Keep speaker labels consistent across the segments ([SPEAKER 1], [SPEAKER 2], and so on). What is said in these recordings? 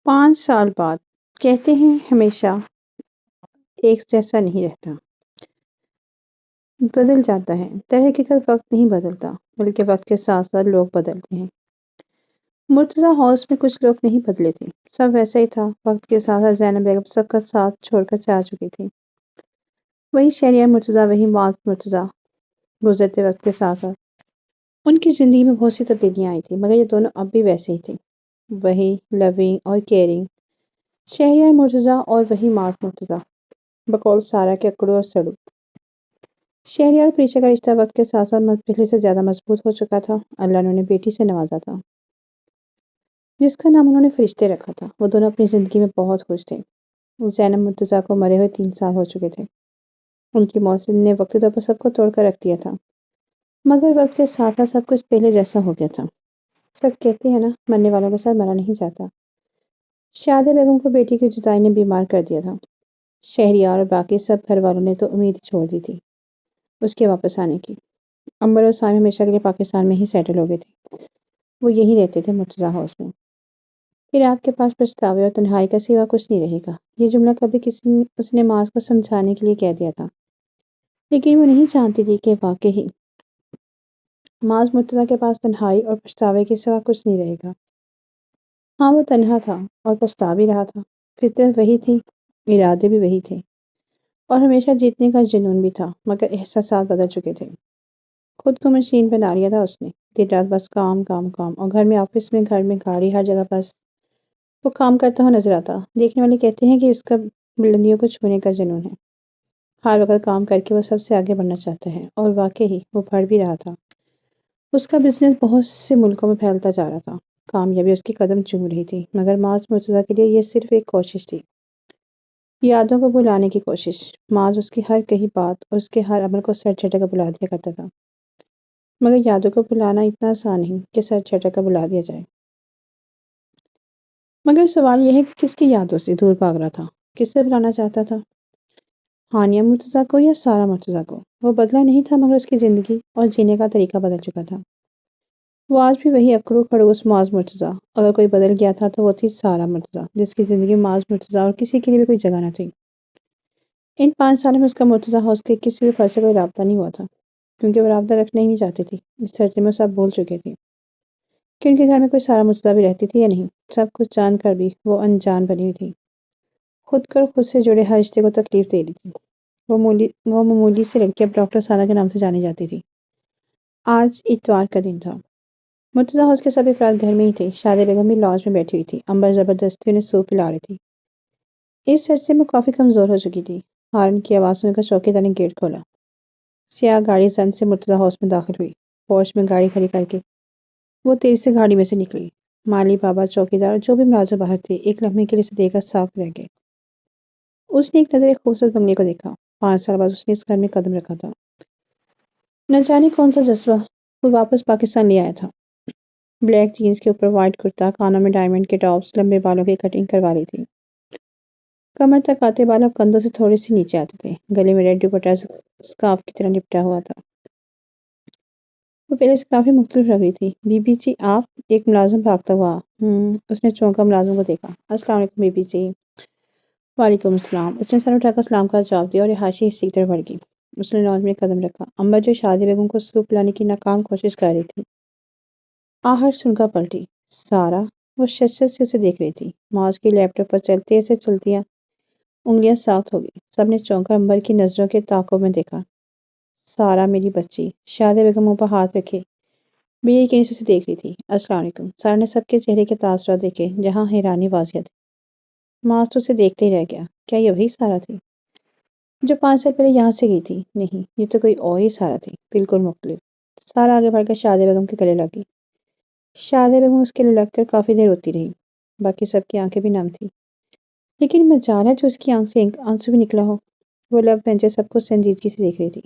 [SPEAKER 1] 5 سال بعد کہتے ہیں ہمیشہ ایک جیسا نہیں رہتا، بدل جاتا ہے۔ در حقیقت وقت نہیں بدلتا بلکہ وقت کے ساتھ ساتھ لوگ بدلتے ہیں۔ مرتضیٰ ہاؤس میں کچھ لوگ نہیں بدلے تھے، سب ویسا ہی تھا۔ وقت کے ساتھ ساتھ زینب بیگم سب کا ساتھ چھوڑ کر جا چکی تھی۔ وہی شہریار مرتضیٰ، وہی معاذ مرتضیٰ گزرتے وقت کے ساتھ ساتھ ان کی زندگی میں بہت سی تبدیلیاں آئی تھیں، مگر یہ دونوں اب بھی ویسے ہی تھے، وہی لونگ اور کیئرنگ شہریار مرتضیٰ اور وہی معاذ مرتضیٰ بقول سارا کے اکڑو اور سڑو۔ شہریار اور پریشا کا رشتہ وقت کے ساتھ ساتھ پہلے سے زیادہ مضبوط ہو چکا تھا۔ اللہ نے انہیں بیٹی سے نوازا تھا جس کا نام انہوں نے فرشتے رکھا تھا۔ وہ دونوں اپنی زندگی میں بہت خوش تھے۔ زینب مرتضیٰ کو مرے ہوئے 3 سال ہو چکے تھے۔ ان کی موت نے وقتی طور پر سب کو توڑ کر رکھ دیا تھا، مگر وقت کے ساتھ ساتھ سب کچھ پہلے جیسا ہو گیا تھا۔ سچ کہتے ہیں نا، مرنے والوں کے ساتھ مرا نہیں جاتا۔ شادیہ بیگم کو بیٹی کی جدائی نے بیمار کر دیا تھا۔ شہریار اور باقی سب گھر والوں نے تو امید چھوڑ دی تھی اس کے واپس آنے کی۔ امبر اور سامع ہمیشہ کے لیے پاکستان میں ہی سیٹل ہو گئے تھے۔ وہ یہی رہتے تھے مرتضیٰ ہاؤس میں۔ پھر آپ کے پاس پچھتاوے اور تنہائی کا سوا کچھ نہیں رہے گا، یہ جملہ کبھی اس نے معاذ کو سمجھانے کے لیے کہہ دیا تھا، لیکن وہ نہیں جانتی تھی کہ واقعی معاذ مرتضیٰ کے پاس تنہائی اور پچھتاوے کے سوا کچھ نہیں رہے گا۔ ہاں، وہ تنہا تھا اور پچھتا بھی رہا تھا۔ فطرت وہی تھی، ارادے بھی وہی تھے، اور ہمیشہ جیتنے کا جنون بھی تھا، مگر احساسات بدل چکے تھے۔ خود کو مشین بنا لیا تھا اس نے، دن رات بس کام کام کام، اور گھر میں آفس میں گھر میں گاڑی، ہر جگہ بس وہ کام کرتا ہوا نظر آتا۔ دیکھنے والے کہتے ہیں کہ اس کا بلندیوں کو چھونے کا جنون ہے، ہر وقت کام کر کے وہ سب سے آگے بڑھنا چاہتا ہے، اور واقعی وہ بڑھ بھی رہا تھا۔ اس کا بزنس بہت سے ملکوں میں پھیلتا جا رہا تھا، کامیابی اس کی قدم چوم رہی تھی، مگر معاذ مرتضیٰ کے لیے یہ صرف ایک کوشش تھی، یادوں کو بلانے کی کوشش۔ معاذ اس کی ہر کہی بات اور اس کے ہر عمل کو سر جھٹک کر بلا دیا کرتا تھا، مگر یادوں کو بلانا اتنا آسان نہیں کہ سر جھٹک کر بلا دیا جائے۔ مگر سوال یہ ہے کہ کس کی یادوں سے دور بھاگ رہا تھا، کس سے بلانا چاہتا تھا؟ ہانیہ مرتضیٰ کو یا سارا مرتضیٰ کو؟ وہ بدلا نہیں تھا، مگر اس کی زندگی اور جینے کا طریقہ بدل چکا تھا۔ وہ آج بھی وہی اکڑو کھڑوس معاذ مرتضیٰ، اگر کوئی بدل گیا تھا تو وہ تھی سارا مرتضیٰ، جس کی زندگی میں معاذ مرتضیٰ اور کسی کے لیے بھی کوئی جگہ نہ تھی۔ ان 5 سالوں میں اس کا مرتضیٰ ہاؤس کے کسی بھی فرد سے کوئی رابطہ نہیں ہوا تھا، کیونکہ وہ رابطہ رکھنا ہی نہیں چاہتی تھی۔ اس سلسلے میں سب بھول چکے تھے کہ ان کے گھر میں کوئی سارا مرتضیٰ بھی رہتی تھی یا نہیں۔ سب کچھ جان کر بھی وہ انجان بنی ہوئی تھی، خود کر خود سے جڑے ہر رشتے کو تکلیف دے رہی تھی۔ وہ معمولی سی لڑکی اب ڈاکٹر سارا کے نام سے جانی جاتی تھی۔ آج اتوار کا دن تھا۔ مرتضیٰ ہاؤس کے سب افراد گھر میں ہی تھے۔ شادیہ بیگم بھی لاج میں بیٹھی ہوئی تھی۔ امبر زبردستی انہیں سوپ پلا رہی تھی۔ اس عرصے میں کافی کمزور ہو چکی تھی۔ ہارن کی آواز سن کر چوکیدار نے گیٹ کھولا۔ سیاہ گاڑی زن سے مرتضیٰ ہاؤس میں داخل ہوئی۔ پورچ میں گاڑی کھڑی کر کے وہ تیزی سے گاڑی میں سے نکلی۔ مالی بابا، چوکیدار، جو بھی ملازم باہر تھے، ایک لمحے کے لیے اسے دیکھ کر ساکت رہ گئے۔ اس نے ایک نظر ایک خوبصورت بنگلے کو دیکھا۔ 5 سال بعد اس نے اس گھر میں قدم رکھا تھا۔ نہ جانے کون سا جذبہ وہ واپس پاکستان لے آیا تھا۔ بلیک جینز کے اوپر وائٹ کرتا، کانوں میں ڈائمنڈ کے ٹاپس، لمبے بالوں کی کٹنگ کروا لی تھی۔ کمر تک آتے بال اب کندھوں سے تھوڑے سے نیچے آتے تھے۔ گلے میں ریڈ دوپٹہ اسکارف کی طرح لپٹا ہوا تھا۔ وہ پہلے سے کافی مختلف لگ رہی تھی۔ بی بی جی آپ؟ ایک ملازم بھاگتا ہوا اس نے چونکا ملازم کو دیکھا۔ السلام علیکم بی بی جی۔ وعلیکم السلام۔ اس نے سر اٹھا کر سلام کا جواب دیا اور رہائشی حصے کی طرف بڑھ گئی۔ اس نے لانج میں قدم رکھا۔ امبر جو شادیہ بیگم کو سوپ پلانے کی ناکام کوشش کر رہی تھی، آہٹ سن کر پلٹی۔ سارا؟ وہ شدت سے اسے دیکھ رہی تھی۔ معاذ کی لیپ ٹاپ پر چلتے سے چلتیاں انگلیاں ساخت ہو گئی۔ سب نے چونک کر امبر کی نظروں کے تعاقب میں دیکھا۔ سارا میری بچی۔ شادیہ بیگم منہ پر ہاتھ رکھے بے یقینی سے اسے دیکھ رہی تھی۔ السلام علیکم۔ سارا نے سب کے چہرے کے تاثرات دیکھے، جہاں حیرانی واضح تھی۔ معاذ تو اسے دیکھتے ہی رہ گیا۔ کیا یہ وہی سارا تھی جو 5 سال پہلے یہاں سے گئی تھی؟ نہیں، یہ تو کوئی اور ہی سارا تھی، بالکل مختلف۔ سارا آگے بڑھ کر شادیہ بیگم کے گلے لگی۔ شادیہ بیگم اس کے لیے لگ کر کافی دیر روتی رہی۔ باقی سب کی آنکھیں بھی نم تھیں، لیکن مجال ہے جو اس کی آنکھ سے آنسو بھی نکلا ہو۔ وہ لب بینچے سب کو سنجیدگی سے دیکھ رہی تھی۔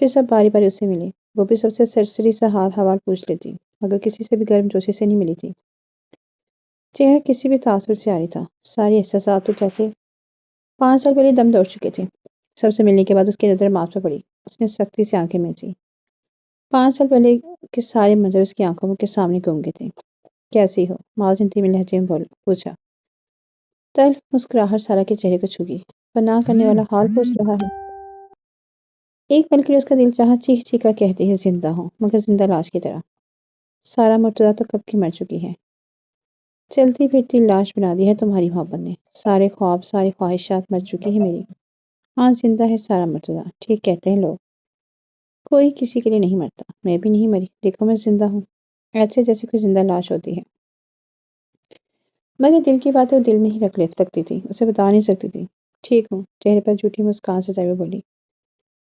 [SPEAKER 1] پھر سب باری باری اس سے ملے۔ وہ بھی سب سے سرسری سا حال حوال پوچھ لیتی، مگر کسی سے بھی گرم جوشی سے نہیں ملی تھی۔ چہرہ کسی بھی تاثر سے عاری تھا۔ سارے احساسات تو جیسے 5 سال پہلے دم توڑ چکے تھے۔ سب سے ملنے کے بعد اس کی نظر معاذ پر پڑی۔ اس نے سختی سے آنکھیں مینچی۔ 5 سال پہلے کے سارے منظر اس کی آنکھوں کے سامنے گھوم گئے تھے۔ کیسی ہو؟ معاذ انتمی لہجے میں پوچھا۔ تلخ مسکراہٹ سارا کے چہرے کو چھو گئی۔ پناہ کرنے والا حال پوچھ رہا ہے۔ ایک پل کے لیے اس کا دل چاہا چیخ چیخ کر کہتی ہے زندہ ہوں، مگر زندہ لاش کی طرح۔ سارا مرتضیٰ تو کب کی مر چکی ہے۔ چلتی پھرتی لاش بنا دی ہے تمہاری محبت نے۔ سارے خواب، ساری خواہشات مر چکی ہے میری۔ ہاں زندہ ہے سارا مرتضیٰ، ٹھیک کہتے ہیں لوگ۔ کوئی کسی کے لیے نہیں مرتا، میں بھی نہیں مری، دیکھو میں زندہ ہوں، ایسے جیسے کوئی زندہ لاش ہوتی ہے۔ مگر دل کی باتیں وہ دل میں ہی رکھ لے سکتی تھی، اسے بتا نہیں سکتی تھی۔ ٹھیک ہوں، چہرے پر جھوٹی مسکان سجائے ہوئے بولی۔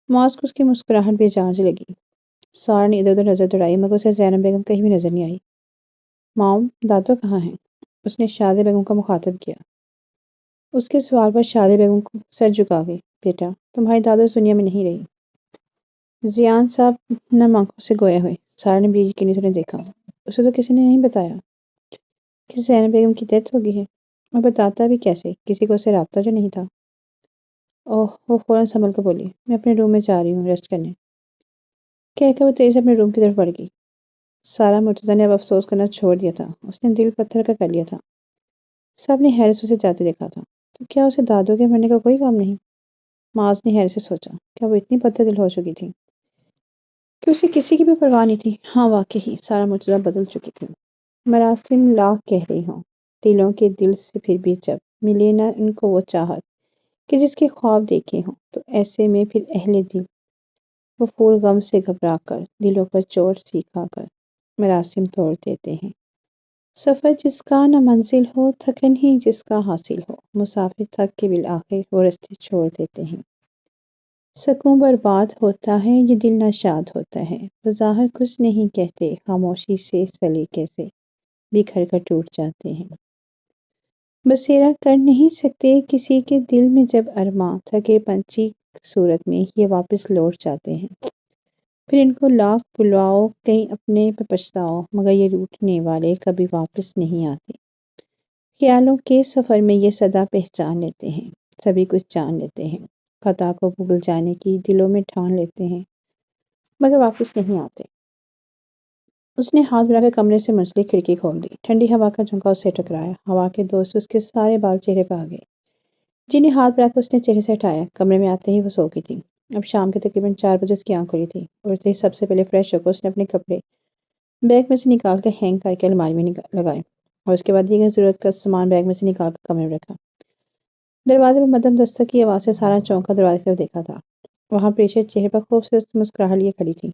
[SPEAKER 1] معاذ کو اس کی مسکراہٹ بے جان سے لگی۔ سارا نے ادھر ادھر نظر دوڑائی مگر اسے زینب بیگم کہیں بھی نظر نہیں آئی۔ مام، دادو کہاں ہیں؟ اس نے شادی بیگم کو مخاطب کیا۔ اس کے سوال پر شادی بیگم کو سر جھکا گئی۔ بیٹا، تمہاری دادو اس دنیا میں نہیں رہی۔ زیان صاحب نم آنکھوں سے گوئے ہوئے۔ سارا نے بیوی کی نظریں دیکھا۔ اسے تو کسی نے نہیں بتایا کہ زینب بیگم کی ڈیتھ ہو گئی ہے، اور بتاتا بھی کیسے، کسی کو اس سے رابطہ جو نہیں تھا۔ اوہ، وہ فوراً سنبھل کر بولی، میں اپنے روم میں جا رہی ہوں ریسٹ کرنے، کہہ کر وہ تیزی سے اپنے روم کی طرف بڑھ گئی۔ سارا مرتضیٰ نے اب افسوس کرنا چھوڑ دیا تھا، اس نے دل پتھر کا کر لیا تھا۔ سب نے حیرت سے اسے جاتے دیکھا تھا، تو کیا اسے دادو کے مرنے کا کوئی غم نہیں؟ معاذ نے حیرت سے سوچا، کیا وہ اتنی پتھر دل ہو چکی تھی کہ اسے کسی کی بھی پرواہ نہیں تھی؟ ہاں واقعی سارا مرتضیٰ بدل چکی تھی۔ مراسم لاکھ کہہ رہی ہوں، دلوں کے دل سے پھر بھی جب ملے نہ ان کو وہ چاہت کہ جس کے خواب دیکھے ہوں، تو ایسے میں پھر اہل دل وہ پھول غم سے گھبرا کر دلوں پر چوٹ سی کھا کر مراسم توڑ دیتے ہیں۔ سفر جس کا نہ منزل ہو، تھکن ہی جس کا حاصل ہو، مسافر تھک کے بالآخر وہ رستے چھوڑ دیتے ہیں۔ سکون برباد ہوتا ہے، یہ دل ناشاد ہوتا ہے، بظاہر کچھ نہیں کہتے، خاموشی سے سلیقے سے بکھر کر ٹوٹ جاتے ہیں۔ بسیرا کر نہیں سکتے کسی کے دل میں جب ارماں، تھکے پنچھی صورت میں یہ واپس لوٹ جاتے ہیں۔ پھر ان کو لاکھ بلاؤ، کہیں اپنے پہ پچھتاؤ، مگر یہ روٹنے والے کبھی واپس نہیں آتے۔ خیالوں کے سفر میں یہ صدا پہچان لیتے ہیں، سبھی کچھ جان لیتے ہیں، خطا کو بھول جانے کی دلوں میں ٹھان لیتے ہیں، مگر واپس نہیں آتے۔ اس نے ہاتھ بڑھا کر کمرے سے منسلک کھڑکی کھول دی۔ ٹھنڈی ہوا کا جھونکا اسے ٹکرایا۔ ہوا کے دور سے اس کے سارے بال چہرے پہ آ گئے، جنہیں ہاتھ بڑھا کر اس نے چہرے سے ہٹایا۔ کمرے میں آتے ہی وہ سو گئی تھی۔ اب شام کے تقریباً 4 بجے اس کی آنکھ کھلی تھی۔ اٹھتے ہی سب سے پہلے فریش ہو کر اس نے اپنے کپڑے بیگ میں سے نکال کر ہینگ کر کے الماری میں لگائے، اور اس کے بعد دیگر ضرورت کا سامان بیگ میں سے نکال کر کمرے میں رکھا۔ دروازے پر مدھم دستک کی آواز سے سارا چونکا دروازے کی طرف دیکھا تھا۔ وہاں پیچھے چہرے پر خوبصورت مسکراہٹ لیے کھڑی تھی۔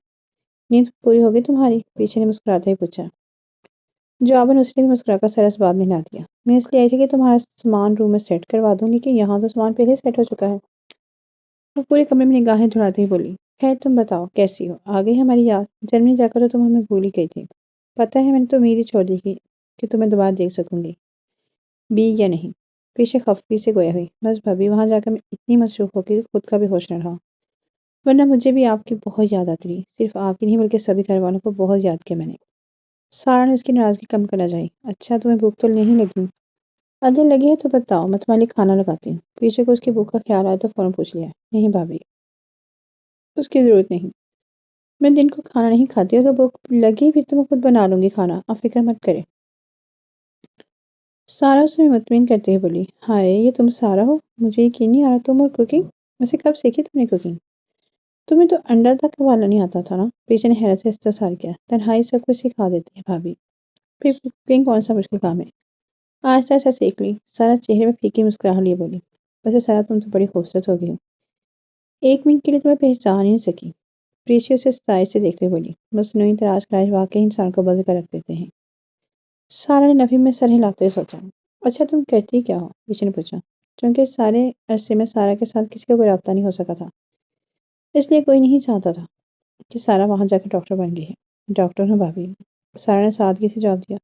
[SPEAKER 1] نیند پوری ہو گئی تمہاری؟ پیچھے نے مسکراتے ہوئے پوچھا۔ جواباً اس نے بھی مسکرا کر سر اس بات میں ہلا دیا۔ میں اس لیے آئی تھی کہ تمہارا سامان روم میں سیٹ کروا دوں، لیکن یہاں تو سامان پہلے سیٹ ہو چکا ہے۔ وہ پورے کمرے میں نگاہیں دوڑاتے ہوئے بولی، خیر تم بتاؤ کیسی ہو؟ آ گئی ہماری یاد؟ جرمنی جا کر تو تم ہمیں بھول ہی گئی تھی۔ پتہ ہے میں نے تو امید ہی چھوڑ دی کہ تمہیں دوبارہ دیکھ سکوں گی بھی یا نہیں۔ پیچھے خفگی سے گویا ہوئی، بس بھابی وہاں جا کر میں اتنی مصروف ہو گئی کہ خود کا بھی ہوش نہ رہا، ورنہ مجھے بھی آپ کی بہت یاد آتی رہی، صرف آپ کی نہیں بلکہ سبھی گھر والوں کو بہت یاد کیا میں نے۔ سارا نے اس کی ناراضگی کم کرنا چاہی۔ اچھا تمہیں بھوک تو نہیں لگی؟ اگر لگی ہے تو بتاؤ، میں تمہارے لیے کھانا لگاتی ہوں۔ پیچھے کو اس کی بھوک کا خیال آیا تو فوراً پوچھ لیا، نہیں بھابی، اس کی ضرورت نہیں، میں دن کو کھانا نہیں کھاتی، اگر بھوک لگی پھر تو میں خود بنا لوں گی کھانا، آپ فکر مت کرے۔ سارا اس میں مطمئن کرتے ہوئے بولی، ہائے یہ تم سارا ہو، مجھے یقین نہیں آ رہا تم اور کوکنگ، ویسے کب سیکھی تم نے کوکنگ؟ تمہیں تو انڈا تک ابالنا نہیں آتا تھا نا؟ پیچھے نے حیرت سے استفسار کیا۔ تنہائی سب کچھ سکھا دیتی ہے بھابی، پھر کوکنگ کون سا مشکل کام ہے، آہستہ آہستہ سیکھ لی۔ سارا چہرے میں پھیکی مسکراہٹ لیے بولی، ویسے سارا تم تو بڑی خوبصورت ہو گئی ہو، ایک منٹ کے لیے تمہیں پہچان ہی نہیں سکی۔ پریشی اسے ستائش سے دیکھتے ہوئے بولی، مصنوعی تراش خراش واقعی انسان کو بدل کر رکھ دیتے ہیں۔ سارا نے نفی میں سر ہلاتے ہوئے سوچا، اچھا تم کہتی کیا ہو؟ پیچھے نے پوچھا۔ چونکہ سارے عرصے میں سارا کے ساتھ کسی کا کوئی رابطہ نہیں ہو سکا تھا، اس لیے کوئی نہیں چاہتا تھا کہ سارا وہاں جا کے ڈاکٹر بن گئی ہے۔ ڈاکٹر ہوں بھابی، سارا نے سادگی سے جواب دیا۔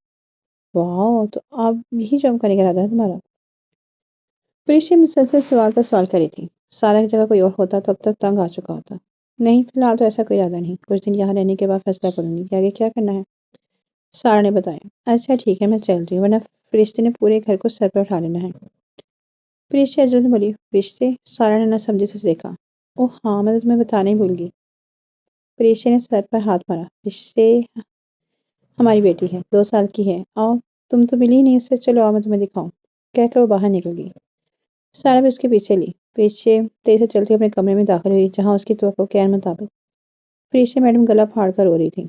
[SPEAKER 1] واہ، تو اب یہی جاب کرنے کا ارادہ ہے تمہارا؟ پریشی مسلسل سوال پر سوال کری تھی۔ سارا کی جگہ کوئی اور ہوتا تو اب تک تنگ آ چکا ہوتا۔ نہیں فی الحال تو ایسا کوئی ارادہ نہیں، کچھ دن یہاں رہنے کے بعد فیصلہ کروں گی کہ آگے کیا کرنا ہے۔ سارا نے بتایا۔ اچھا ٹھیک ہے میں چل رہی ہوں، ورنہ فرشتے نے پورے گھر کو سر پر اٹھا لینا ہے۔ پریشی عجز میں بولی، فرشتے؟ سارا نے نہ سمجھے سے دیکھا۔ اوہ ہاں، میں تو تمہیں بتانا ہی بھول گئی۔ پریشی نے سر پر ہاتھ مارا، فرشتے؟ ہماری بیٹی ہے، 2 سال کی ہے، آؤ تم تو ملی ہی نہیں اس سے، چلو آؤ میں تمہیں دکھاؤں، کہہ کر وہ باہر نکل گئی۔ سارا بھی اس کے پیچھے پیچھے تیز سے چلتی اپنے کمرے میں داخل ہوئی جہاں اس کی توقع کے عین مطابق فریشیا میڈم گلا پھاڑ کر رو رہی تھی۔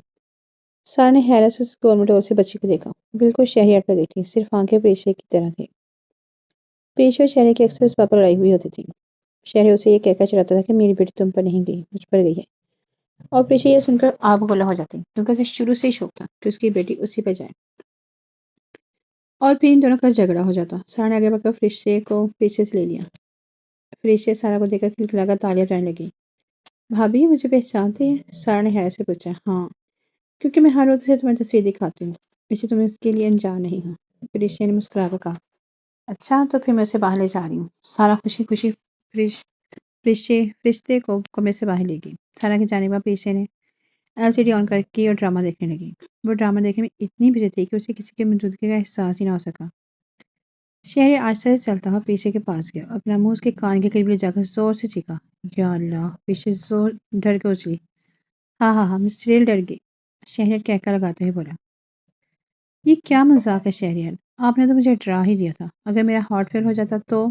[SPEAKER 1] سارا نے حیرت سے اس گول سے بچی کو دیکھا، بالکل شہریار پر گئی تھی، صرف آنکھیں پریشیا کی طرح تھی۔ پریشیا اور شہریار کی اکثر اس بات پر لڑائی ہوئی ہوتی تھی۔ شہریار اسے یہ کہہ کر چلاتا تھا کہ میری بیٹی تم پر نہیں گئی، مجھ پر گئی ہے، اور پریشیا یہ سن کر آگ بگولا ہو جاتی کیونکہ اسے شروع سے ہی شوق تھا کہ اس کی بیٹی اسی پہ جائے، اور پھر ان دونوں کا جھگڑا ہو جاتا۔ سارا نے آگے بڑھ کر فریشیا کو پیچھے سے لے لیا۔ فریشیا سارا کو دیکھ کر کھلکھلا کر تالیاں بجانے لگی۔ بھابھی مجھے پہچانتی ہیں؟ سارا نے حیرت سے پوچھا۔ ہاں، کیونکہ میں ہر روز اسے تمہیں تصویر دکھاتی ہوں، اسے تمہیں اس کے لیے انجان نہیں ہوں، فریشیا نے مسکرا کر کہا۔ اچھا تو پھر میں اسے باہر لے جا رہی ہوں۔ سارا خوشی خوشی فرشتے کو کمرے سے باہر لے گئی۔ سارا کی جانب فریشیا نے LCD آن کر کی اور ڈرامہ دیکھنے لگی۔ وہ ڈرامہ دیکھنے میں اتنی بزی تھی کہ اسے کسی کی موجودگی کا احساس ہی نہ ہو سکا۔ شہری آہستہ سے چلتا ہوا پیچھے کے پاس گیا، اپنا منہ اس کے کان کے قریب لے جا کر زور سے چیخا، یا اللہ! پیچھے زور ڈر کے اچھلی۔ ہاں ہاں ہاں، مس چڑیل ڈر گئی، شہریار کہکا لگاتے ہوئے بولا۔ یہ کیا مذاق ہے شہریار، آپ نے تو مجھے ڈرا ہی دیا تھا، اگر میرا ہارٹ فیل ہو جاتا تو؟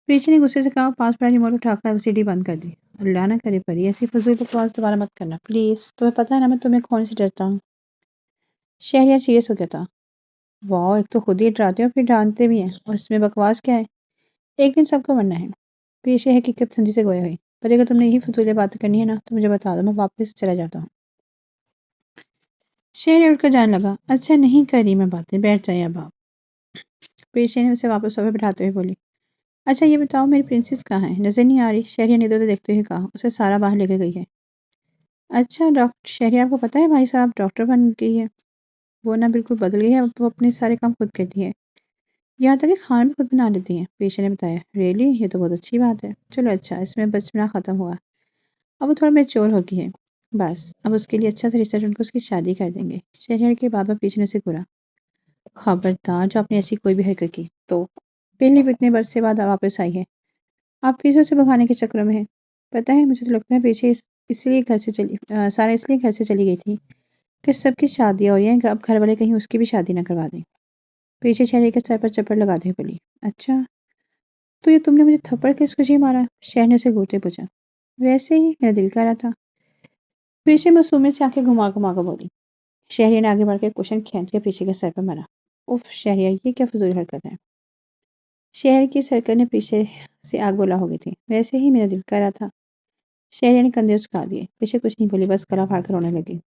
[SPEAKER 1] پیچھے نے غصے سے کہا، پاس پڑا ریموٹ اٹھا کر LCD بند کر دی۔ اللہ نہ کرے پری، ایسی فضول بکواس دوبارہ مت کرنا پلیز، تمہیں پتہ ہے نا میں تمہیں کون سے ڈرتا ہوں۔ شہریار سیریس ہو گیا تھا۔ واہ، ایک تو خود ہی ڈراتے ہو پھر ڈانٹتے بھی ہیں، اور اس میں بکواس کیا ہے؟ ایک دن سب کو مرنا ہے۔ پیچھے حقیقت سمجھی سے گویا ہوئی، پر اگر تم نے یہی فضول باتیں کرنی ہے نا تو مجھے بتا دو، میں واپس چلا جاتا ہوں۔ شہریار اٹھ کر جانے لگا، اچھا نہیں کر رہی میں باتیں، بیٹھ جائیں اب آپ۔ پیچھے نے اسے واپس صوفے بٹھاتے ہوئے بولی، اچھا یہ بتاؤ میری پرنسس کہاں ہے؟ نظر نہیں آ رہی۔ شہریار نے ادھر دیکھتے ہوئے کہا، اسے سارا باہر لے کر گئی ہے۔ اچھا ڈاکٹر شہریار کو پتا ہے بھائی صاحب ڈاکٹر بن گئی ہے؟ وہ نہ بالکل بدل گئی ہے، اب وہ اپنے سارے کام خود کرتی ہے، یہاں تک کہ کھانا بھی خود بنا لیتی ہیں۔ پیشے نے بتایا، ریئلی؟ یہ تو بہت اچھی بات ہے، چلو اچھا اس میں بچپنا ختم ہوا، اب وہ تھوڑا میچور ہو گئی ہے، بس اب اس کے لیے اچھا سا رشتہ ڈھونڈ کر اس کی شادی کر دیں گے۔ شہریار کے بابا پیچھے نے سے گھورا، خبردار جو آپ نے ایسی کوئی بھی حرکت کی تو پہلی بھی اتنے برس سے بعد واپس آئی ہے، آپ پیچھے سے بھگانے کے چکروں میں ہیں۔ پتہ ہے مجھے تو لگتا ہے پیچھے اس لیے گھر سے سارا اس لیے گھر سے چلی گئی تھی کہ سب کی شادیاں ہو رہی ہیں، اب گھر والے کہیں اس کی بھی شادی نہ کروا دیں۔ پیچھے شہریار کے سر پر چپڑ لگاتے ہوئے بولی، اچھا تو یہ تم نے مجھے تھپڑ کس کو جی مارا؟ شہر نے اسے گھورتے پوچھا۔ ویسے ہی میرا دل کہہ رہا تھا، پیچھے معصومیت سے آنکھیں گھما گھما کر بولی۔ شہریار نے آگے بڑھ کے کوشن کھینچ کے پیچھے کے سر پر مارا۔ اف شہریار، یہ کیا فضول حرکت ہے؟ شہر کی سرکت نے پیچھے سے آگ بولا ہو گئی تھی، ویسے ہی میرا دل کہہ رہا تھا۔ شہریار نے کندھے اچکا دیے، پیچھے کچھ نہیں بولی، بس گلا پھاڑ کر رونے لگی۔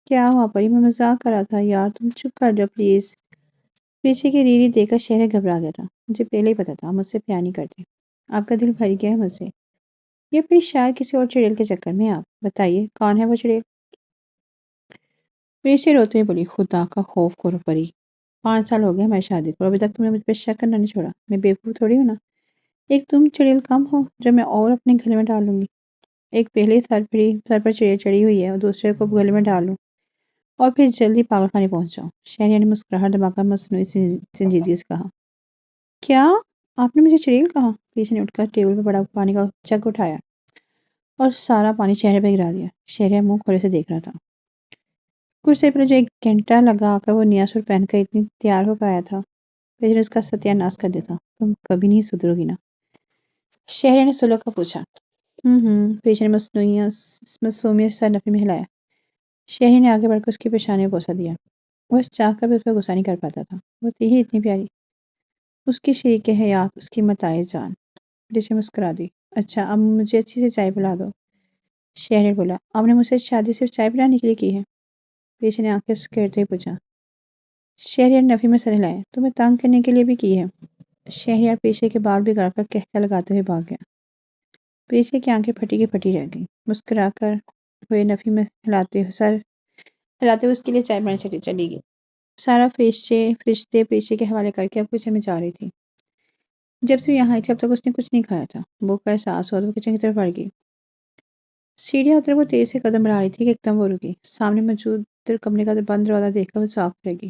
[SPEAKER 1] کیا ہوا پری، میں مذاق کر رہا تھا یار، تم چپ کر جاؤ پلیز۔ پیچھے کی ریڑھی دیکھ کر شہریار گھبرا گیا تھا، مجھے پہلے ہی پتا تھا مجھ سے پیار نہیں کرتے، آپ کا دل بھر گیا ہے مجھ سے، یہ اپنی شاید کسی اور چڑیل کے چکر میں۔ آپ بتائیے کون ہے وہ چڑیل؟ پیچھے روتے ہوئے بولی، خدا کا خوف کرو پری، 5 سال ہو گئے ہماری شادی کو، ابھی تک تم نے مجھ پہ شک کرنا نہیں چھوڑا، میں بیوقوف تھوڑی ہوں نا، ایک تم چڑیل کم ہو جو میں اور اپنے گلے میں ڈال لوں گی، ایک پہلے سر پر چڑیل چڑھی ہوئی ہے اور دوسرے کو گلے میں ڈال لوں اور پھر جلدی پاگل خانے پہنچ جاؤں۔ شہریار نے مسکراہٹ دبا کر مصنوعی سنجیدگی سے کہا، کیا آپ نے مجھے چڑیل کہا؟ پیچھے نے اٹھ کر ٹیبل پر بڑا پانی کا جگ اٹھایا اور سارا پانی چہرے پہ گرا دیا۔ شہریار منہ کھولے سے دیکھ رہا تھا، کچھ دیر پہلے جو 1 گھنٹہ لگا کر وہ نیا سوٹ پہن کر اتنی تیار ہو کر آیا تھا، پیچھے نے اس کا ستیہ ناش کر دیتا، تم کبھی نہیں سدھرو گی نا؟ شہریار نے سلو کر پوچھا۔ پیچھے نے معصومیت سر نفی میں ہلایا۔ شہری نے آگے بڑھ کر اس کی پیشانی میں بوسہ دیا، وہ چاہ کر بھی اس پر غصہ نہیں کر پاتا تھا، وہ تھی ہی اتنی پیاری، اس کی شریک حیات، اس کی متاع جان۔ پیچھے مسکرا دی، اچھا اب مجھے اچھی سے چائے پلا دو۔ شہریار بولا، آپ نے مجھ سے شادی صرف چائے پلانے کے لیے کی ہے؟ پیچھے نے آنکھیں سکیڑتے ہوئے پوچھا۔ شہریار نے نفی میں سر ہلایا، تمہیں تنگ کرنے کے لیے بھی کی ہے۔ شہریار پیچھے کے بال بگاڑ کر کہکا لگاتے ہوئے بھاگ گیا۔ پیچھے کی آنکھیں پھٹی کی پھٹی رہ گئیں، مسکرا کر ہوئے نفی میں سر ہلاتے ہوئے اس کے لیے چائے بنانے چلی گئی۔ سارا فرشتے پیچھے کے حوالے کر کے اب کچن میں جا رہی تھی۔ جب سے یہاں آئی تھی اب تک اس نے کچھ نہیں کھایا تھا، بھوک کا احساس ہوا تو وہ کچن کی طرف بڑھ گئی۔ سیڑھیاں اتر وہ تیز سے قدم بڑھا رہی تھی کہ ایک دم وہ رکی، سامنے موجود کمرے کا بند دروازہ دیکھ کر وہ چاق رہ گئی،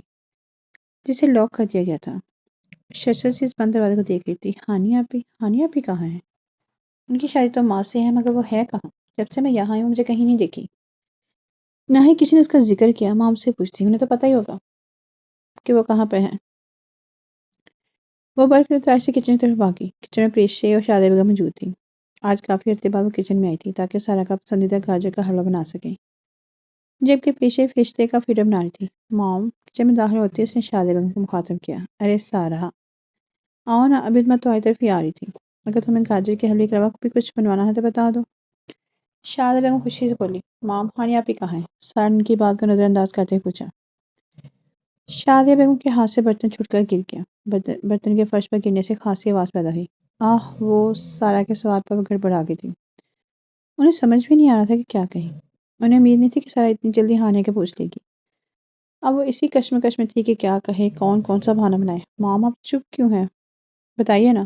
[SPEAKER 1] جسے لاک کر دیا گیا تھا۔ ششت سے اس بند دروازے کو دیکھ رہی تھی۔ ہانی آپی کہاں ہے؟ ان کی شادی تو ماں سے ہے، مگر وہ ہے کہاں؟ جب سے میں یہاں آئی ہوں مجھے کہیں نہیں دیکھی۔ نہ ہی کسی نے اس کا ذکر کیا۔ ماں سے پوچھتی، انہیں تو پتہ ہی ہوگا کہ وہ کہاں پہ ہے۔ وہ برف اتار سے کچن کی طرف بھاگی۔ کچن میں پریشے اور شادی بیگم موجود تھی۔ آج کافی عرصے بعد وہ کچن میں آئی تھی تاکہ سارا کا پسندیدہ گاجر کا حلوہ بنا سکیں، جبکہ پیشے فرشتے کا فیڈر بنا رہی تھی۔ مام کچن میں داخل ہوتی اس نے شادی بیگم کو مخاطب کیا، ارے سارا آؤ نا، ابھی میں تمہاری طرف ہی آ رہی تھی۔ اگر تمہیں گاجر کے حلوے کے علاوہ بھی کچھ بنوانا ہے تو بتا دو۔ شادی بیگم خوشی سے بولی، مام ہانی آپ ہی کہاں ہیں؟ سارا نے کی بات کو نظر انداز کرتے ہوئے پوچھا۔ شادیہ بیگم کے ہاتھ سے برتن چھوٹ کر گر گیا۔ برتن کے فرش پر گرنے سے خاصی آواز پیدا ہوئی۔ وہ سارا کے سوال پر وہ گڑبڑا گئی تھی۔ انہیں سمجھ بھی نہیں آ رہا تھا کہ کیا کہیں۔ انہیں امید نہیں تھی کہ سارا اتنی جلدی ہانیہ کے پوچھ لے گی۔ اب وہ اسی کشمکش میں تھی کہ کیا کہے، کون سا بہانہ بنائے۔ مام آپ چپ کیوں ہیں؟ بتائیے نا،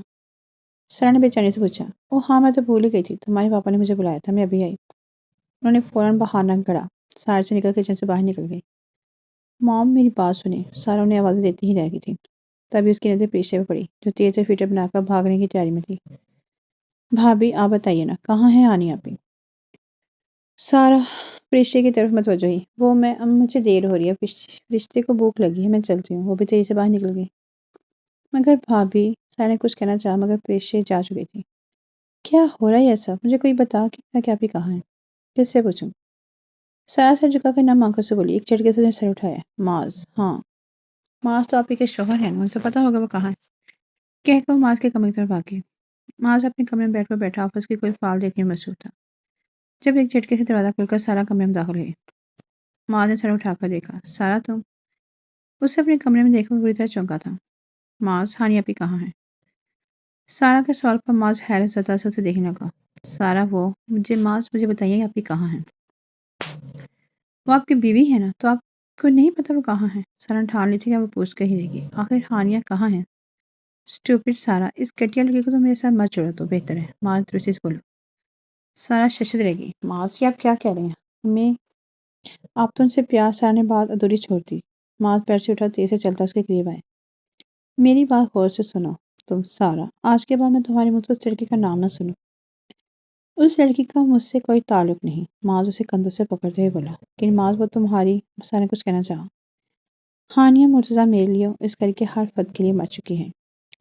[SPEAKER 1] سارا نے بے چینی سے پوچھا۔ ہاں میں تو بھول ہی گئی تھی، تمہارے پاپا نے مجھے بلایا تھا، میں ابھی آئی۔ انہوں نے فوراً بہانہ گھڑا، سارا سے نکل کچن سے باہر نکل گئی۔ مام میری بات سنیں، سارا انہیں آوازیں دیتی ہی رہ گئی تھی۔ تبھی اس کی نظر پیشے پہ پڑی جو تیز سے فیٹر بنا کر بھاگنے کی تیاری میں تھی۔ بھابھی آپ بتائیے نا، کہاں ہے آنی آپی؟ سارا فرشتے کی طرف متوجہ ہوئی۔ وہ مجھے دیر ہو رہی ہے، فرشتے کو بھوک لگی ہے، میں چلتی ہوں۔ وہ بھی تیزی سے باہر نکل گئی۔ مگر بھابھی، سارا نے کچھ کہنا چاہا مگر فرشتے جا چکی تھی۔ کیا ہو رہا ہے یہ سب؟ مجھے کوئی بتا کہ آپ ہی کہاں ہے؟ کس سے پوچھوں؟ سارا سر جھکا کر نم آنکھوں سے بولی، ایک جھٹکے سے سر اٹھایا۔ معاذ، ہاں معاذ تو آپ ہی کے شوہر ہیں، مجھے پتا ہوگا وہ کہاں ہے، کہہ کر معاذ کے کمرے کی طرف بھاگی۔ معاذ اپنے کمرے میں بیڈ پر بیٹھا آفس کی کوئی فائل دیکھنے میں مصروف تھا جب ایک جھٹکے سے دروازہ کھل کر سارا کمرے میں داخل ہوئی۔ معاذ نے سر اٹھا کر دیکھا، سارا تم؟ اسے اپنے کمرے میں دیکھا پوری طرح چونکا تھا۔ معاذ، ہانی آپی کہاں ہے؟ سارا کے سوال پر معاذ حیرت زدہ سے اسے دیکھنے لگا۔ سارا معاذ مجھے بتائیے آپ ہی کہاں ہیں؟ وہ آپ کی بیوی ہے نا، تو آپ کو نہیں پتا وہ کہاں ہے؟ سارا ٹھان لی تھی کہ وہ پوچھ کر ہی رہے گی، آخر ہانیہ کہاں ہے؟ اسٹوپڈ سارا، اس گٹیا لڑکی کو تو میرے ساتھ مت جوڑو تو بہتر ہے، معاذ درستی سے بولو۔ سارا ششد رہ گئی، معاذ یہ آپ کیا کہہ رہے ہیں؟ میں آپ تو ان سے پیار، سارا نے بات ادھوری چھوڑ دی۔ معاذ پیر سے اٹھا تیز سے چلتا اس کے قریب آئے۔ میری بات غور سے سنو تم سارا، آج کے بعد میں تمہارے منہ سے اس لڑکی کا نام نہ سنوں۔ اس لڑکی کا مجھ سے کوئی تعلق نہیں، معاذ اسے کندھوں سے پکڑتے ہوئے بولا۔ لیکن معاذ وہ تمہاری، سارا نے کچھ کہنا چاہا۔ ہانیہ مرتضیٰ میرے لیے اس گھر کے ہر فرد کے لیے مر چکی ہے،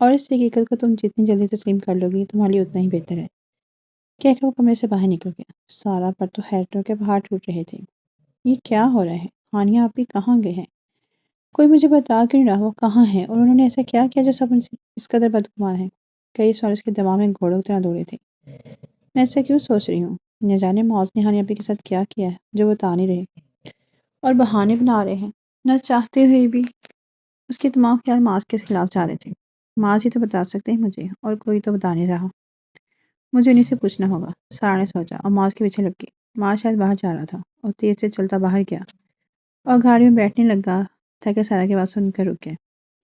[SPEAKER 1] اور اس حقیقت کو تم جتنی جلدی تسلیم کر لو گی تمہارے لیے اتنا ہی بہتر ہے۔ کہہ کر وہ کمرے سے باہر نکل گیا۔ سارا پر تو حیرتوں کے پہاڑ ٹوٹ رہے تھے۔ یہ کیا ہو رہا ہے؟ ہانیہ آپ ہی کہاں گئے ہیں؟ کوئی مجھے بتا کیوں نہیں رہا وہ کہاں ہے، اور انہوں نے ایسا کیا کیا جو سب ان سے اس قدر بدگمان ہے؟ کئی سوال اس کے دماغ میں گھوڑوں کی طرح دوڑے تھے۔ میں ایسا کیوں سوچ رہی ہوں؟ نہ جانے معاذ نے ہانیہ آپ ہی کے ساتھ کیا کیا ہے جو بتا نہیں رہے اور بہانے بنا رہے ہیں۔ نہ چاہتے ہوئے بھی اس کے تمام خیال معاذ کے خلاف جا رہے تھے۔ معاذ ہی تو بتا سکتے ہیں مجھے، اور کوئی تو بتا نہیں رہا۔ مجھے انہیں سے پوچھنا ہوگا، سارا نے سوچا اور معاذ کے پیچھے لگ گئی۔ معاذ شاید باہر جا رہا تھا اور تیز سے چلتا باہر گیا اور گاڑی میں بیٹھنے لگا تھا کہ سارا کی بات سن کر رک گئے۔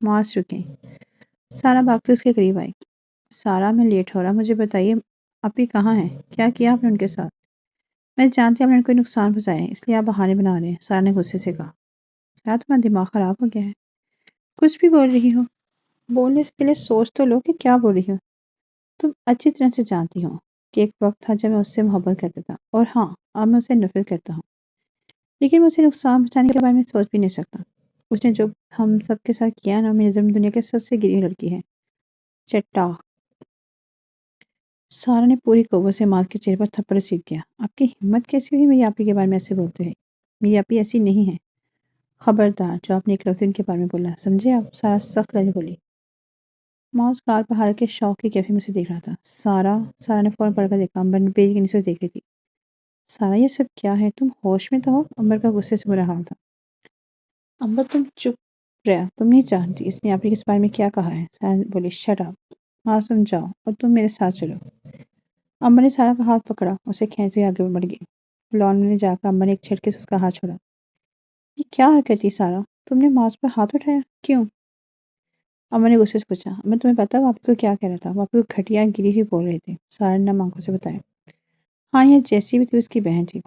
[SPEAKER 1] معاذ رکے۔ سارا بھاگتے اس کے قریب آئی۔ سارا میں لیٹ ہو رہا، مجھے بتائیے آپ ہی کہاں ہیں؟ کیا کیا آپ نے ان کے ساتھ؟ میں جانتی ہوں آپ نے کوئی نقصان پہنچایا ہے، اس لیے آپ بہانے بنا رہے ہیں، سارا نے غصے سے کہا۔ سارا تمہارا دماغ خراب ہو گیا ہے، کچھ بھی بول رہی ہو؟ بولنے سے پہلے سوچ تو لو کہ کیا بول رہی ہو۔ تم اچھی طرح سے جانتی ہو کہ ایک وقت تھا جب میں اس سے محبت کرتا تھا، اور ہاں اب میں اسے نفرت کرتا ہوں، لیکن میں اسے نقصان پہنچانے کے بارے میں سوچ بھی نہیں سکتا۔ اس نے جو ہم سب کے ساتھ کیا نا، میری دنیا کی سب سے گری لڑکی ہے، چٹا۔ سارا نے پوری قوت سے معاذ کے چہرے پر تھپڑ سیکھ گیا۔ آپ کی ہمت کیسی ہوئی میری آپی کے بارے میں ایسے بولتے ہیں؟ میری آپی ایسی نہیں ہے، خبردار جو آپ نے ایک لفظ ان کے بارے میں بولا، سمجھے آپ؟ سارا سخت لہجے بولی۔ معاذ کار پر حال کے شوق کی کیفی میں سے دیکھ رہا تھا۔ سارا نے فوراً پڑھ کر دیکھا، امبر نے پیج کے نیچے سے دیکھ لی تھی۔ سارا یہ سب کیا ہے؟ تم ہوش میں تو ہو؟ امبر کا غصے سے برا حال تھا۔ امبر تم چپ رہا، تم نہیں جانتی اس نے آپ کے اس بارے میں کیا کہا ہے۔ سارا بولی، شٹ اپ۔ معاذ تم جاؤ اور تم میرے ساتھ چلو۔ امبر نے سارا کا ہاتھ پکڑا، اسے کھینچتے ہوئے آگے بڑھ گئی۔ لان میں جا کر امبر نے ایک جھٹکے سے اس کا ہاتھ چھوڑا۔ یہ کیا حرکت تھی سارا؟ تم نے معاذ پر ہاتھ اٹھایا؟ کیوں؟ امر نے غصے سے پوچھا۔ امر تمہیں پتا وہ آپ کو کیا کہہ رہا تھا؟ وہ آپ کو گھٹیا گری ہوئی بول رہے تھے، سارا نے نم آنکھوں سے بتایا۔ ہانیہ جیسی بھی تھی اس کی بہن تھی،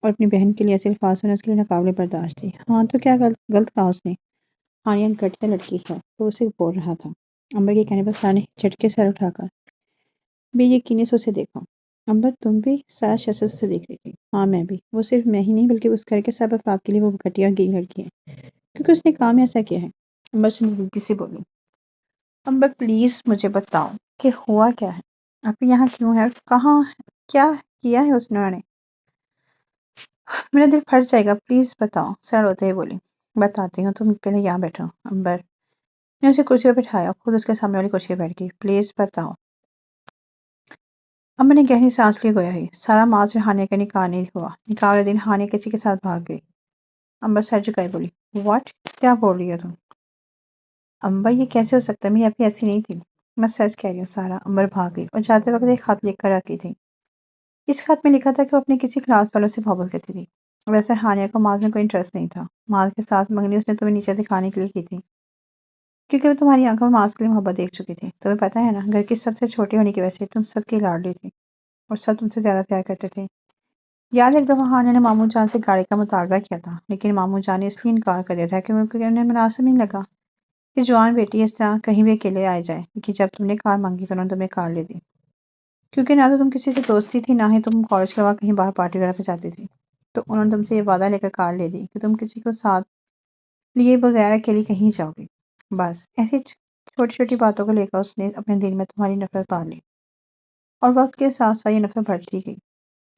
[SPEAKER 1] اور اپنی بہن کے لیے ایسے الفاظ ہونا اس کے لیے ناقابل برداشت تھی۔ ہاں تو کیا غلط کہا اس نے؟ ہانیہ گھٹیا لڑکی ہے، تو اسے بول رہا تھا۔ امر کے کہنے پر سارا نے جھٹکے سر اٹھا کر بے یقینی سے اسے دیکھا۔ امبر تم بھی؟ سارا ششت سے دیکھ رہی تھی۔ ہاں میں بھی، وہ صرف میں ہی نہیں بلکہ اس گھر کے سب افراد کے لیے وہ گھٹیا اور گئی لڑکی ہے، کیونکہ اس نے کام ایسا کیا ہے۔ امبر سنجیدگی سے بولی۔ امبر پلیز مجھے بتاؤ کہ ہوا کیا ہے، آپ یہاں کیوں ہے اور کہاں، کیا کیا ہے اس نے؟ میرا دل پھٹ جائے گا، پلیز بتاؤ، سارا روتے ہوئے بولی۔ بتاتی ہوں، تم پہلے یہاں بیٹھو۔ امبر نے اسے کرسی پر بٹھایا، خود اس کے سامنے والی کرسی پر بیٹھ گئی۔ پلیز بتاؤ۔ امبر نے گہری سانس لی، گویا ہی سارا ماض میں ہانیہ کا نکاح نہیں ہوا۔ نکاح والے دن ہانیہ کسی کے ساتھ بھاگ گئی۔ امبر سر جھکائے بولی، واٹ؟ کیا بول رہی ہو تم؟ امبر یہ کیسے ہو سکتا ہے، میں ابھی ایسی نہیں تھی۔ میں سچ کہہ رہی ہوں سارا۔ امبر بھاگ گئی اور جاتے وقت ایک خط لکھ کر رکھی تھی۔ اس خط میں لکھا تھا کہ وہ اپنے کسی کلاس والوں سے محبت کرتی تھی۔ ویسے ہانیہ کو ماض میں کوئی انٹرسٹ نہیں تھا۔ ماض کے ساتھ منگنی اس نے تمہیں نیچے دکھانے کے لیے کی تھی، کیونکہ وہ تمہاری آنکھوں میں ماض کے لیے محبت دیکھ چکی تھی۔ تمہیں پتہ ہے نا، گھر کی سب سے چھوٹی ہونے کی وجہ سے تم سب کی لاڈلی تھی اور سب تم سے زیادہ پیار کرتے تھے۔ یاد ایک دفعہ ہانیہ نے ماموں جان سے گاڑی کا مطالبہ کیا تھا، لیکن ماموں جان نے اس لیے انکار کر دیا تھا کیونکہ انہیں مناسب نہیں لگا کہ جوان بیٹی اس طرح کہیں بھی اکیلے آئے جائے، لیکن جب تم نے کار مانگی تو انہوں نے تمہیں کار لے دی، کیونکہ نہ تو تم کسی سے دوستی تھی، نہ ہی تم کالج کے بعد کہیں باہر پارٹی وغیرہ پہ جاتی تھی۔ تو انہوں نے تم سے یہ وعدہ لے کر کار لے دی کہ تم کسی کو ساتھ لیے بغیر اکیلی کہیں جاؤ گی۔ بس ایسی چھوٹی چھوٹی باتوں کو لے کر اس نے اپنے دل میں تمہاری نفرت پال لی، اور وقت کے ساتھ ساتھ یہ نفرت بڑھتی گئی۔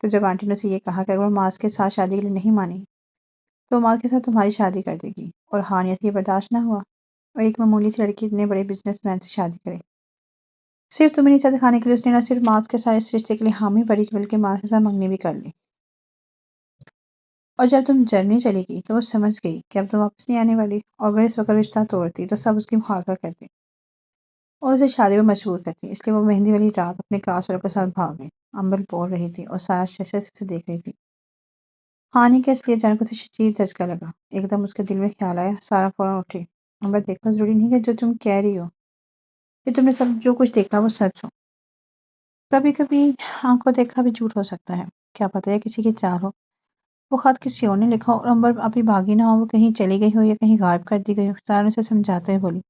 [SPEAKER 1] تو جب آنٹی نے اسے یہ کہا کہ اگر وہ ماس کے ساتھ شادی کے لیے نہیں مانی تو ماس کے ساتھ تمہاری شادی کر دے گی، اور ہانیہ سے یہ برداشت نہ ہوا اور ایک معمولی سی لڑکی اتنے بڑے بزنس مین سے شادی کرے، صرف تمہیں نیچا دکھانے کے لیے اس نے نہ صرف ماس کے ساتھ اس رشتے کے لیے حامی بھری بلکہ ماس کے ساتھ منگنی بھی کر لی۔ اور جب تم جرمنی چلی گئی تو وہ سمجھ گئی کہ اب تم واپس نہیں آنے والی، اور اگر اس وقت رشتہ توڑتی تو سب اس کی مخالفت کرتے اور اسے شادی میں مجبور کرتی، اس لیے وہ مہندی والی رات اپنے کلاس والوں کے ساتھ بھاگ گئی۔ امبر بول رہی تھی اور سارا ششت سے دیکھ رہی تھی۔ ہانی کے اس لیے جان کو شدید دھچکا لگا۔ ایک دم اس کے دل میں خیال آیا، سارا فوراً اٹھی۔ امبر دیکھنا ضروری نہیں کہ جو تم کہہ رہی ہو کہ تم نے سب جو کچھ دیکھا وہ سچ ہو، کبھی کبھی آنکھوں دیکھا بھی جھوٹ ہو سکتا ہے، کیا پتہ ہے کسی کی چال ہو۔ وہ خط کسی اور نے لکھا اور امبر ابھی بھاگی نہ ہو، وہ کہیں چلی گئی ہو یا کہیں غائب کر دی گئی ہو۔ سارا نے اسے سمجھاتے ہوئے بولی،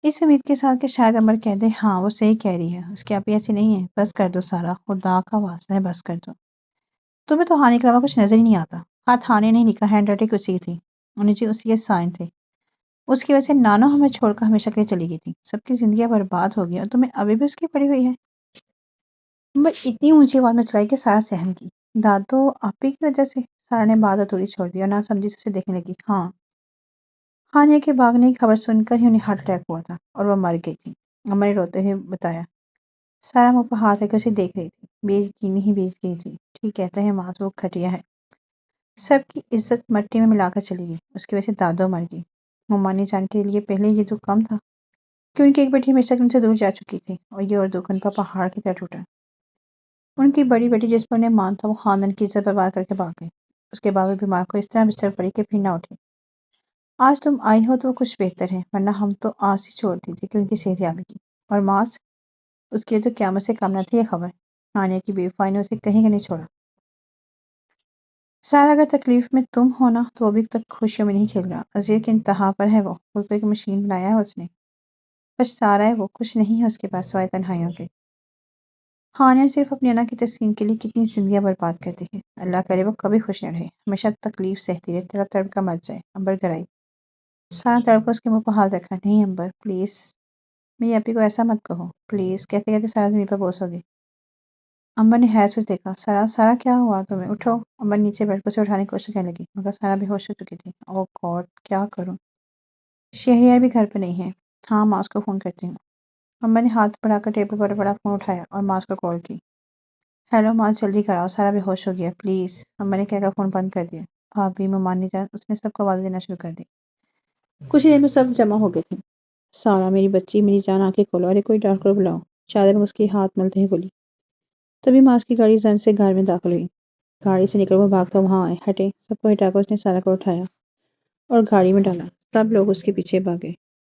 [SPEAKER 1] اس امید کے ساتھ کہ شاید امبر کہہ دے ہاں وہ صحیح کہہ رہی ہے، اس کی ابھی ایسی نہیں ہے۔ بس کر دو سارا، خدا کا واسطہ ہے بس کر دو، تمہیں تو ہانے کے علاوہ کچھ نظر ہی نہیں آتا۔ خط ہانے نہیں لکھا، ہینڈ رائٹنگ اسی کی تھی، نیچے اسی کے سائن تھے۔ اس کی وجہ سے نانو ہمیں چھوڑ کر ہمیشہ کے لیے چلی گئی تھی، سب کی زندگیاں برباد ہو گئی اور تمہیں ابھی بھی اس کی پڑی ہوئی ہے۔ بس اتنی اونچی آواز میں چلائی کہ سارا سہم کی۔ دادو آپ ہی کی وجہ سے؟ سارا نے بات ادھوری چھوڑ دی اور نہ سمجھی سے اسے دیکھنے لگی۔ ہاں، ہانیہ کے بھاگنے کی خبر سن کر ہی انہیں ہارٹ اٹیک ہوا تھا اور وہ مر گئی تھی، امر نے روتے ہوئے بتایا۔ سارا منہ پر ہاتھ رکھ کر اسے دیکھ رہی تھی، بے یقینی ہی بے یقینی تھی۔ ٹھیک کہتا ہے ماس، وہ گھٹیا ہے، سب کی عزت مٹی میں ملا کر چلی گئی، اس کی وجہ سے دادو مر گئی۔ ممانی جان کے لیے پہلے یہ دکھ کم تھا کہ ان کی ایک بیٹی ہمیشہ ان سے دور جا چکی تھی، اور یہ اور دکھ ان پر پہاڑ کی طرح ٹوٹا۔ ان کی بڑی بیٹی جس پر انہیں مان تھا وہ خاندان کی عزت برباد کر کے بھاگ گئی، اس کے بعد وہ بیمار کو اس طرح بستر پر پڑی کہ پھر نہ اٹھی۔ آج تم آئی ہو تو وہ کچھ بہتر ہے، ورنہ ہم تو آس ہی چھوڑ دی تھی کہ ان کی صحت یابی کی۔ اور ماس، اس کے لیے تو قیامت سے کم نہ تھی یہ خبر۔ ہانیہ کی بے وفائی نے اسے کہیں کا نہیں چھوڑا۔ سارا اگر تکلیف میں تم ہونا تو وہ ابھی تک خوشیوں میں نہیں کھیل رہا، اذیت کی انتہا پر ہے وہ کو ایک مشین بنایا ہے اس نے۔ بس سارا ہے، وہ کچھ نہیں ہے اس کے پاس سوائے تنہائیوں کے۔ ہانیہ صرف اپنی انا کی تسکین کے لیے کتنی زندگیاں برباد کرتی ہے، اللہ کرے وہ کبھی خوش نہ رہے، ہمیشہ تکلیف سہتی رہے، تڑپ تڑپ کر مر جائے۔ امبر گرائی۔ سارا تڑپ کر اس کے منہ پر ہاتھ رکھا۔ نہیں امبر پلیز، میری اپی کو ایسا مت کہو پلیز، کہتے کہتے سارا زمین پر بوس ہو گئی۔ امبر نے حیرت سے دیکھا۔ سارا سارا کیا ہوا تمہیں؟ اٹھو۔ امبر نیچے بیٹھ کر اسے اٹھانے کی کوشش کرنے لگی، مگر سارا بے ہوش ہو چکی تھی۔ اوہ گاڈ، کیا کروں؟ شہریار بھی گھر پہ نہیں ہے۔ ہاں ماس کو فون کرتی ہوں۔ امبر نے ہاتھ بڑھا کر ٹیبل پر بڑا فون اٹھایا اور ماس کو کال کی۔ ہیلو ماس، جلدی کراؤ، سارا بے ہوش ہو گیا پلیز۔ امبر نے کہہ کر فون بند کر دیا۔ بھابھی، ممانی جان، اس نے سب کو آواز دینا شروع کر دی۔ کچھ دیر میں سب جمع ہو گئے تھے۔ سارا میری بچی، میری جان آنکھیں کھولو، ارے کوئی ڈاکٹر بلاؤ، چادر میں اس کی ہاتھ ملتے ہی بولی۔ تبھی ماس کی گاڑی زن سے گھر میں داخل ہوئی۔ گاڑی سے نکل وہ بھاگتا وہاں آئے، ہٹے، سب کو ہٹا کر اس نے سارا کو اٹھایا اور گاڑی میں ڈالا، سب لوگ اس کے پیچھے بھاگے۔